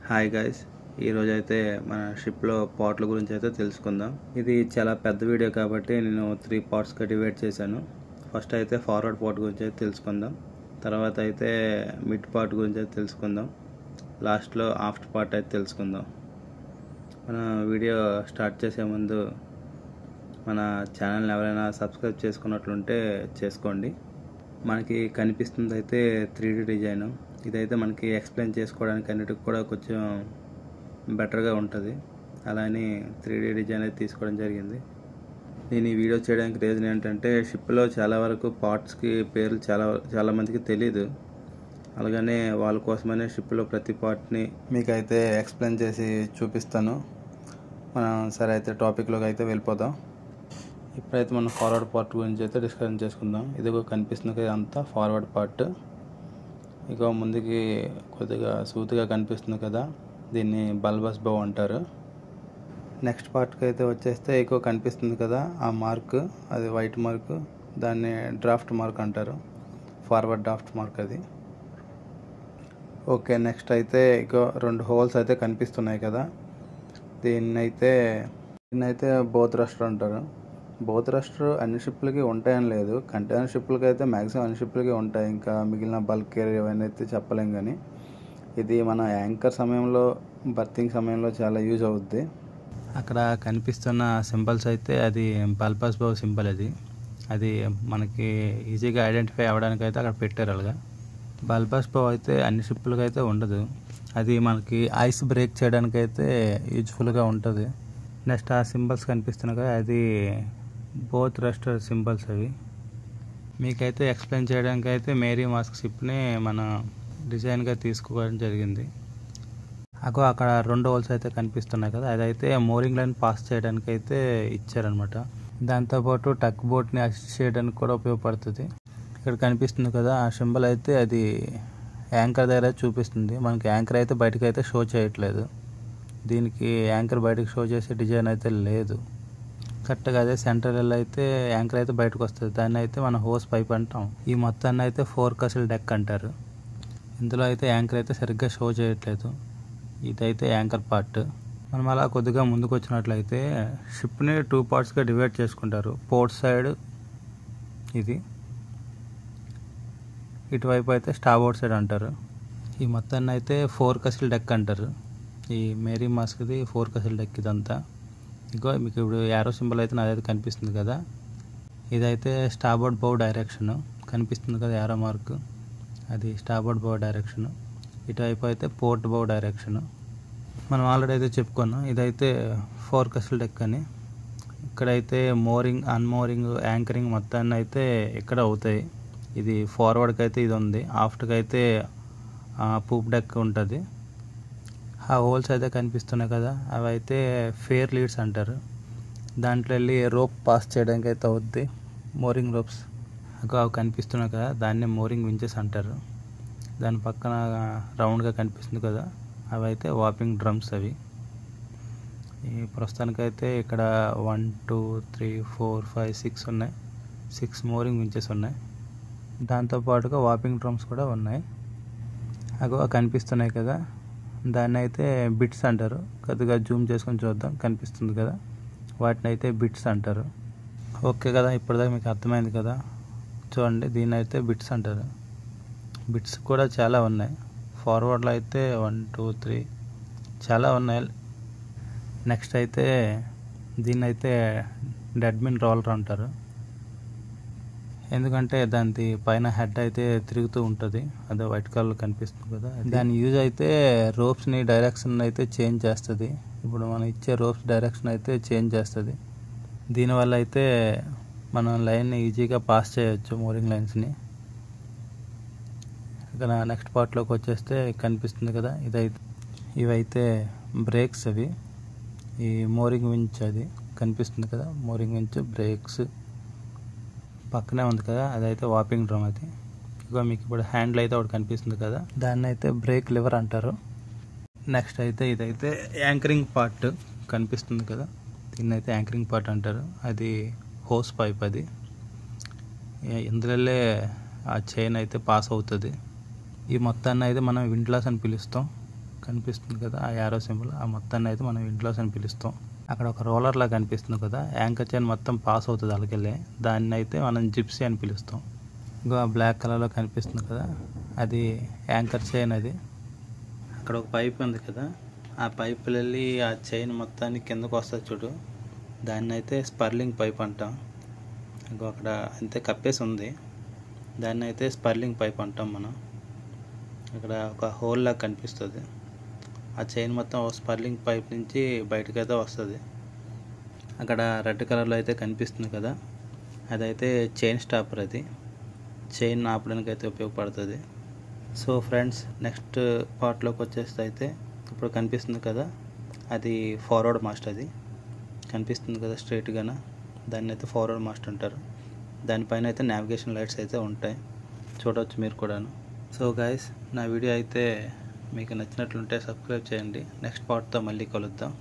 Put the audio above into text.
Hi guys, ఈరోజు అయితే మన షిప్లో పార్ట్ల గురించి అయితే తెలుసుకుందాం. ఇది చాలా పెద్ద వీడియో కాబట్టి నేను 3 పార్ట్స్గా డివైడ్ చేశాను. ఫస్ట్ అయితే ఫార్వర్డ్ పార్ట్ గురించి అయితే తెలుసుకుందాం, తర్వాత అయితే మిడ్ పార్ట్ గురించి అయితే తెలుసుకుందాం, లాస్ట్లో ఆఫ్టర్ పార్ట్ అయితే తెలుసుకుందాం. మన వీడియో స్టార్ట్ చేసే ముందు మన ఛానల్ని ఎవరైనా సబ్స్క్రైబ్ చేసుకున్నట్లుంటే చేసుకోండి. మనకి కనిపిస్తుంది అయితే 3D డిజైన్. ఇదైతే మనకి ఎక్స్ప్లెయిన్ చేసుకోవడానికి అన్నిటికి కూడా కొంచెం బెటర్గా ఉంటుంది. అలానే 3D డిజైన్ అయితే తీసుకోవడం జరిగింది. నేను ఈ వీడియో చేయడానికి రీజన్ ఏంటంటే షిప్లో చాలా వరకు పార్ట్స్కి పేర్లు చాలా మందికి తెలీదు. అలాగనే వాళ్ళ కోసమనే షిప్లో ప్రతి పార్ట్ని మీకైతే ఎక్స్ప్లెయిన్ చేసి చూపిస్తాను. మనం సరే అయితే టాపిక్లోకి అయితే వెళ్ళిపోదాం. ఇప్పుడైతే మనం ఫార్వర్డ్ పార్ట్ గురించి అయితే డిస్కషన్ చేసుకుందాం. ఇదిగో కనిపిస్తుంది కదా, అంతా ఫార్వర్డ్ పార్ట్. ఇక ముందుకి కొద్దిగా సూతిగా కనిపిస్తుంది కదా, దీన్ని బల్బస్ బౌ అంటారు. నెక్స్ట్ పార్ట్కి అయితే వచ్చేస్తే ఇక కనిపిస్తుంది కదా ఆ మార్క్, అది వైట్ మార్క్, దాన్ని డ్రాఫ్ట్ మార్క్ అంటారు. ఫార్వర్డ్ డ్రాఫ్ట్ మార్క్ అది. ఓకే, నెక్స్ట్ అయితే ఇక 2 హోల్స్ అయితే కనిపిస్తున్నాయి కదా, దీన్నైతే బోత్ రస్టర్ అంటారు. బోత్ రస్టర్ అన్ని షిప్లకి ఉంటాయని లేదు, కంటైనర్ షిప్లకి అయితే మ్యాక్సిమం అన్ని షిప్లకి ఉంటాయి. ఇంకా మిగిలిన బల్క్ కేరియర్ ఇవన్నీ అయితే చెప్పలేం. కానీ ఇది మన యాంకర్ సమయంలో, బర్తింగ్ సమయంలో చాలా యూజ్ అవుద్ది. అక్కడ కనిపిస్తున్న సింబల్స్ అయితే అది బల్బస్ బౌ సింబల్. అది మనకి ఈజీగా ఐడెంటిఫై అవ్వడానికి అయితే అక్కడ పెట్టారు. అలాగా బల్బస్ బౌ అయితే అన్ని షిప్లకి అయితే ఉండదు. అది మనకి ఐస్ బ్రేక్ చేయడానికి అయితే యూజ్ఫుల్గా ఉంటుంది. నెక్స్ట్ ఆ సింబల్స్ కనిపిస్తున్నాయి కదా, అది బోత్ రస్టర్ సింబల్స్. అవి మీకైతే ఎక్స్ప్లెయిన్ చేయడానికి అయితే మేరీ మాస్క్ షిప్ని మన డిజైన్గా తీసుకోవడం జరిగింది. అక్కడ 2 హోల్స్ అయితే కనిపిస్తున్నాయి కదా, అదైతే మోరింగ్ లైన్ పాస్ చేయడానికి అయితే ఇచ్చారనమాట. దాంతోపాటు టక్ బోట్ని అసిస్ట్ చేయడానికి కూడా ఉపయోగపడుతుంది. ఇక్కడ కనిపిస్తుంది కదా ఆ సింబల్ అయితే అది యాంకర్ దగ్గర చూపిస్తుంది. మనకి యాంకర్ అయితే బయటకు అయితే షో చేయట్లేదు. దీనికి యాంకర్ బయటకు షో చేసే డిజైన్ అయితే లేదు. కరెక్ట్గా అదే సెంట్రల్ అయితే యాంకర్ అయితే బయటకు వస్తుంది. దాన్ని అయితే మనం హోస్ పైప్ అంటాం. ఈ మొత్తాన్ని అయితే 4 కసిల్ డెక్ అంటారు. ఇందులో అయితే యాంకర్ అయితే సరిగ్గా షో చేయట్లేదు. ఇదైతే యాంకర్ పార్ట్. మనం అలా కొద్దిగా ముందుకు వచ్చినట్లయితే షిప్ని 2 పార్ట్స్గా డివైడ్ చేసుకుంటారు. పోర్ట్ సైడ్ ఇది, ఇటువైపు అయితే స్టార్బోర్డ్ సైడ్ అంటారు. ఈ మొత్తాన్ని అయితే 4 కసిల్ డెక్ అంటారు. ఈ మేరీ మాస్క్ది 4 కసిల్ డెక్ ఇదంతా. ఇగో మీకు ఇప్పుడు యారో సింబల్ అయితే నాదైతే కనిపిస్తుంది కదా, ఇదైతే స్టార్బోర్డ్ బౌ డైరెక్షన్ కనిపిస్తుంది కదా, యారో మార్క్, అది స్టార్బోర్డ్ బౌ డైరెక్షన్. ఇటువైపు అయితే పోర్ట్ బౌ డైరెక్షన్. మనం ఆల్రెడీ అయితే చెప్పుకున్నాం, ఇదైతే 4 కసిల్ డెక్ అని. ఇక్కడైతే మోరింగ్, అన్మోరింగ్, యాంకరింగ్ మొత్తాన్ని అయితే ఇక్కడ అవుతాయి. ఇది ఫార్వర్డ్కి అయితే ఇది ఉంది, ఆఫ్ట్కి అయితే పూప్ డెక్ ఉంటుంది. ఆ హోల్స్ అయితే కనిపిస్తున్నాయి కదా, అవి అయితే ఫేర్ లీడ్స్ అంటారు. దాంట్లో వెళ్ళి రోప్ పాస్ చేయడానికి అయితే అవుద్ది, మోరింగ్ రోప్స్. అవి కనిపిస్తున్నాయి కదా, దాన్నే మోరింగ్ వించెస్ అంటారు. దాని పక్కన రౌండ్గా కనిపిస్తుంది కదా, అవి అయితే వాపింగ్ డ్రమ్స్. అవి ఈ ప్రస్తుతానికైతే ఇక్కడ 1 2 3 4 5 6 ఉన్నాయి. 6 మోరింగ్ వించెస్ ఉన్నాయి. దాంతోపాటుగా వాపింగ్ డ్రమ్స్ కూడా ఉన్నాయి. అవి కనిపిస్తున్నాయి కదా, దాన్ని అయితే బిట్స్ అంటారు. కొద్దిగా జూమ్ చేసుకొని చూద్దాం, కనిపిస్తుంది కదా, వాటిని అయితే బిట్స్ అంటారు. ఓకే కదా, ఇప్పటిదాకా మీకు అర్థమైంది కదా. చూడండి, దీన్ని అయితే బిట్స్ అంటారు. బిట్స్ కూడా చాలా ఉన్నాయి. ఫార్వర్డ్లో అయితే 1 2 3 చాలా ఉన్నాయి. నెక్స్ట్ అయితే దీన్ని అయితే డెడ్మిన్ రోలర్ అంటారు. ఎందుకంటే దాని పైన హెడ్ అయితే తిరుగుతూ ఉంటుంది, అదే వైట్ కలర్ కనిపిస్తుంది కదా. దాని యూజ్ అయితే రోప్స్ని డైరెక్షన్ అయితే చేంజ్ చేస్తుంది. ఇప్పుడు మనం ఇచ్చే రోప్స్ డైరెక్షన్ అయితే చేంజ్ చేస్తుంది. దీనివల్ల అయితే మనం లైన్ని ఈజీగా పాస్ చేయొచ్చు, మోరింగ్ లైన్స్ని. ఇక్కడ నెక్స్ట్ పార్ట్లోకి వచ్చేస్తే కనిపిస్తుంది కదా, ఇవైతే బ్రేక్స్. అవి ఈ మోరింగ్ వించ్ అది కనిపిస్తుంది కదా, మోరింగ్ వించ్, బ్రేక్స్. పక్కనే ఉంది కదా, అదైతే వాపింగ్ డ్రమ్. అది ఇక మీకు ఇప్పుడు హ్యాండిల్ అయితే ఒకటి కనిపిస్తుంది కదా, దాన్ని అయితే బ్రేక్ లివర్ అంటారు. నెక్స్ట్ అయితే ఇదైతే యాంకరింగ్ పార్ట్ కనిపిస్తుంది కదా, దీన్ని అయితే యాంకరింగ్ పార్ట్ అంటారు. అది హోస్ పైప్. అది ఇందులో ఆ చైన్ అయితే పాస్ అవుతుంది. ఈ మొత్తాన్ని అయితే మనం విండ్లాస్ అని పిలుస్తాం. కనిపిస్తుంది కదా ఆ యారో సింబల్, ఆ మొత్తాన్ని అయితే మనం ఇంట్లోస్ అని పిలుస్తాం. అక్కడ ఒక రోలర్లా కనిపిస్తుంది కదా, యాంకర్ చైన్ మొత్తం పాస్ అవుతుంది అలాగే, దాన్ని అయితే మనం జిప్సీ అని పిలుస్తాం. ఇంకో బ్లాక్ కలర్లో కనిపిస్తుంది కదా, అది యాంకర్ చైన్. అది అక్కడ ఒక పైప్ ఉంది కదా, ఆ పైప్ వెళ్ళి ఆ చైన్ మొత్తాన్ని కిందకు వస్తుంది చూడు, దాన్ని అయితే స్పర్లింగ్ పైప్ అంటాం. ఇంకో అక్కడ అంతే కప్పేసి ఉంది, దాన్ని అయితే స్పర్లింగ్ పైప్ అంటాం మనం. అక్కడ ఒక హోల్ లాగా కనిపిస్తుంది, ఆ చైన్ మొత్తం స్పర్లింగ్ పైప్ నుంచి బయటకు అయితే వస్తుంది. అక్కడ రెడ్ కలర్లో అయితే కనిపిస్తుంది కదా, అదైతే చైన్ స్టాపర్. అది చైన్ ఆపడానికి అయితే ఉపయోగపడుతుంది. సో ఫ్రెండ్స్, నెక్స్ట్ పార్ట్లోకి వచ్చేస్తే అయితే ఇప్పుడు కనిపిస్తుంది కదా, అది ఫార్వర్డ్ మాస్ట్. అది కనిపిస్తుంది కదా స్ట్రైట్గాన, దాన్ని అయితే ఫార్వర్డ్ మాస్ట్ అంటారు. దానిపైన అయితే నావిగేషన్ లైట్స్ అయితే ఉంటాయి, చూడవచ్చు మీరు కూడాను. సో గైస్, నా వీడియో అయితే మీకు నచ్చినట్లుంటే సబ్స్క్రైబ్ చేయండి. నెక్స్ట్ పార్ట్తో మళ్ళీ కలుద్దాం.